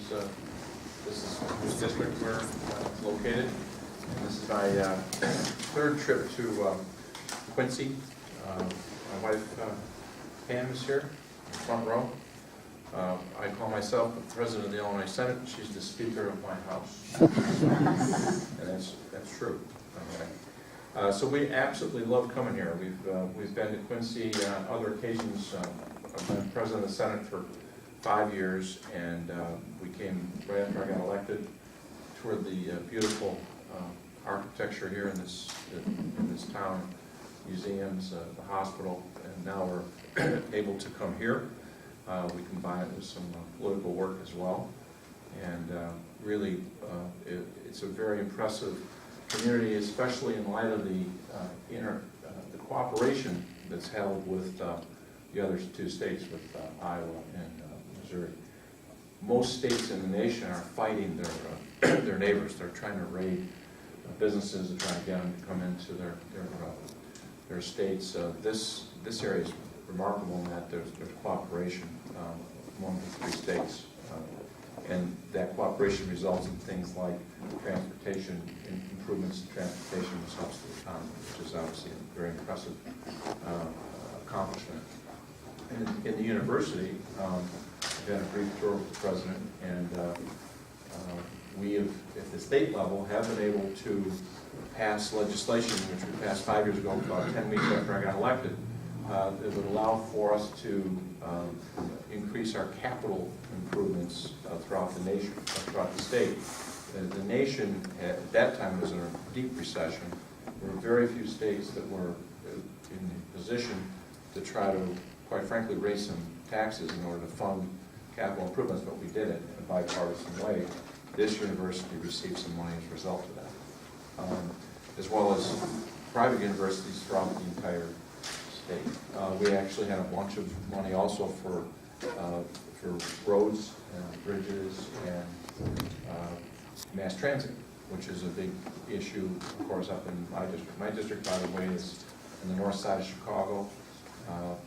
this is whose district we're located. And this is my third trip to Quincy. My wife Pam is here, front row. I call myself the president of the Illinois Senate. She's the speaker of my house, and that's true. Okay. So we absolutely love coming here. We've been to Quincy on other occasions. I've been president of the Senate for 5 years, and we came right after I got elected. Toured the beautiful architecture here in this town, museums, the hospital, and now we're able to come here. We combine it with some political work as well, and really it's a very impressive community, especially in light of the cooperation that's held with the other two states, with Iowa and Missouri. Most states in the nation are fighting their neighbors. They're trying to raid businesses and trying to get them to come into their states. This area is remarkable in that there's cooperation among the three states, and that cooperation results in things like transportation improvements in transportation, which helps the economy, which is obviously a very impressive accomplishment. And in the university, I've had a brief tour with the president, and we have, at the state level, have been able to pass legislation, which we passed 5 years ago, about 10 weeks after I got elected. It would allow for us to increase our capital improvements throughout the nation, throughout the state. The nation at that time was in a deep recession. There were very few states that were in the position to try to, quite frankly, raise some taxes in order to fund capital improvements, but we did it in a bipartisan way. This university received some money as a result of that, as well as private universities throughout the entire state. We actually had a bunch of money also for roads, bridges, and mass transit, which is a big issue, of course, up in my district. My district, by the way, is in the north side of Chicago.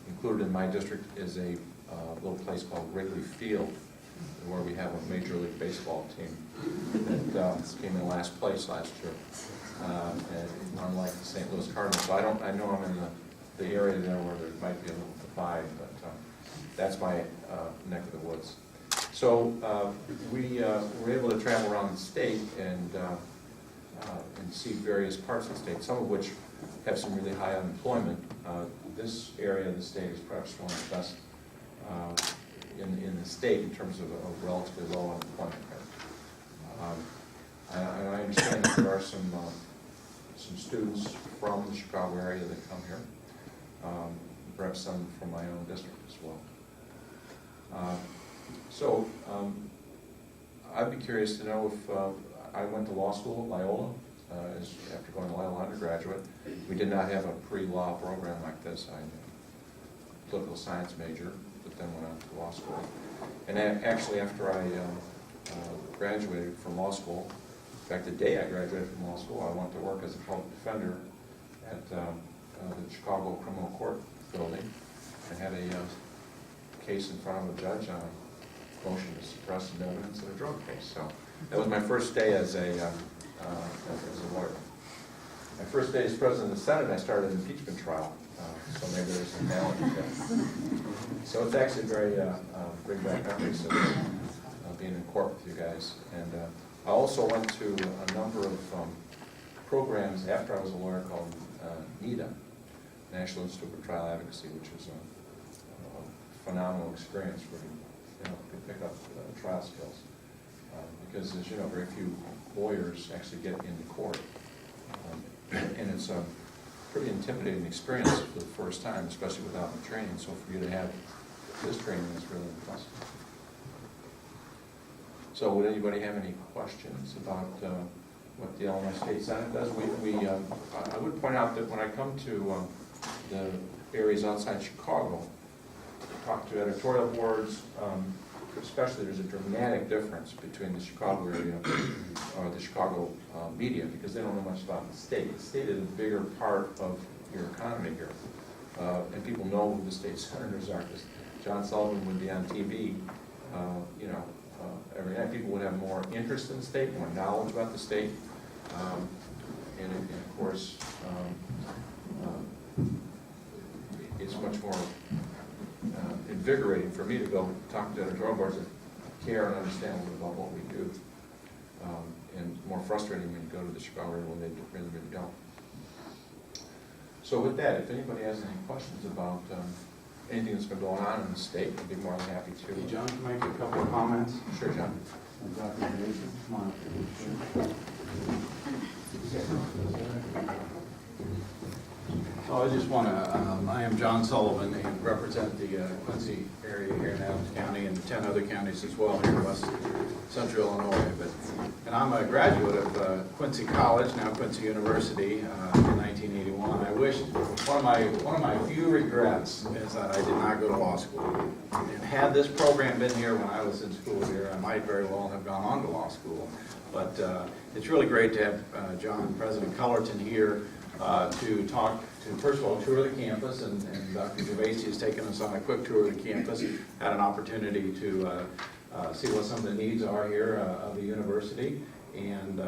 Included in my district is a little place called Wrigley Field, where we have a Major League Baseball team that came in last place last year, and unlike the St. Louis Cardinals. So I know I'm in the area there where there might be a little divide, but that's my neck of the woods. So we were able to travel around the state and see various parts of the state, some of which have some really high unemployment. This area of the state is perhaps one of the best in the state in terms of a relatively low unemployment rate. And I understand that there are some students from the Chicago area that come here, perhaps some from my own district as well. So I'd be curious to know if I went to law school at Loyola. After going to Loyola undergraduate, we did not have a pre-law program like this. I'm a political science major, but then went on to law school. And actually, after I graduated from law school, in fact, the day I graduated from law school, I went to work as a public defender at the Chicago Criminal Court building, and had a case in front of a judge on a motion to suppress some evidence in a drug case. So that was my first day as a lawyer. My first day as president of the Senate, I started an impeachment trial. So maybe there's some analogy there. So it's actually very bring back memories of being in court with you guys. And I also went to a number of programs after I was a lawyer called NIDA, National Institute for Trial Advocacy, which is a phenomenal experience where you can pick up trial skills. Because, as you know, very few lawyers actually get into court. And it's a pretty intimidating experience for the first time, especially without the training. So for you to have this training is really impressive. So would anybody have any questions about what the Illinois State Senate does? I would point out that when I come to the areas outside Chicago, talk to editorial boards, especially there's a dramatic difference between the Chicago area or the Chicago media, because they don't know much about the state. The state is a bigger part of your economy here, and people know who the state senators are. Because John Sullivan would be on TV, every night. People would have more interest in the state, more knowledge about the state. And of course, it's much more invigorating for me to go talk to editorial boards that care and understand a little about what we do. And more frustrating when you go to the Chicago area when they really don't. So with that, if anybody has any questions about anything that's been going on in the state, I'd be more than happy to. Hey, John, can I make a couple of comments? Sure, John. Dr. Mason, come on up. So I just want to, I am John Sullivan and represent the Quincy area here in Adams County and 10 other counties as well here in west central Illinois. And I'm a graduate of Quincy College, now Quincy University, in 1981. I wish, one of my few regrets is that I did not go to law school. And had this program been here when I was in school here, I might very well have gone on to law school. But it's really great to have John, President Cullerton here to talk to, first of all, tour the campus, and Dr. Gervasi has taken us on a quick tour of the campus, had an opportunity to see what some of the needs are here of the university, and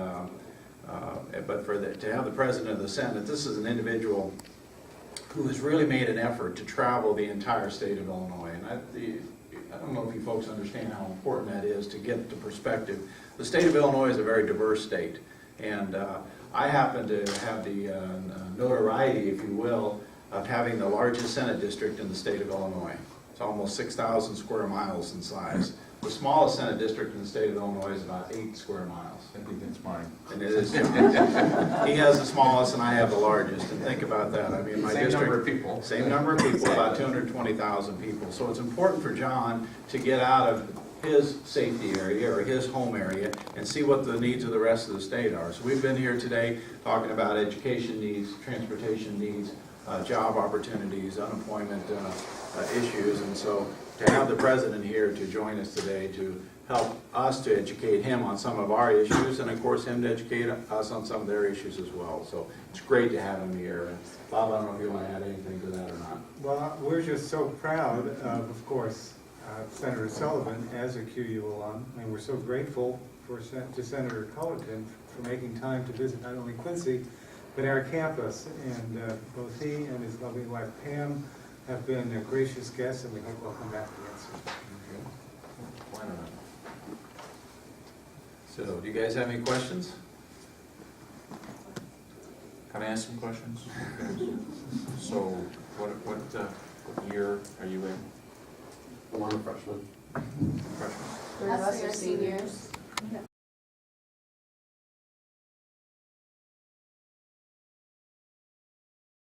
but to have the President of the Senate, this is an individual who has really made an effort to travel the entire state of Illinois, and I don't know if you folks understand how important that is to get the perspective. The state of Illinois is a very diverse state, and I happen to have the notoriety, if you will, of having the largest Senate district in the state of Illinois. It's almost 6,000 square miles in size. The smallest Senate district in the state of Illinois is about 8 square miles. I think that's mine. And it is. He has the smallest and I have the largest, and think about that. I mean, my Same district, number of people. Same number of people, about 220,000 people. So it's important for John to get out of his safety area or his home area and see what the needs of the rest of the state are. So we've been here today talking about education needs, transportation needs, job opportunities, unemployment issues, and so to have the President here to join us today to help us to educate him on some of our issues, and of course him to educate us on some of their issues as well. So it's great to have him here. And Bob, I don't know if you want to add anything to that or not. Well, we're just so proud of course, Senator Sullivan as a QU alum, and we're so grateful to Senator Cullerton for making time to visit not only Quincy, but our campus. And both he and his lovely wife Pam have been gracious guests, and we hope they'll come back again soon. Why not? So do you guys have any questions? Can I ask some questions? So, what year are you in? I'm a freshman. Freshman? Three of us are seniors.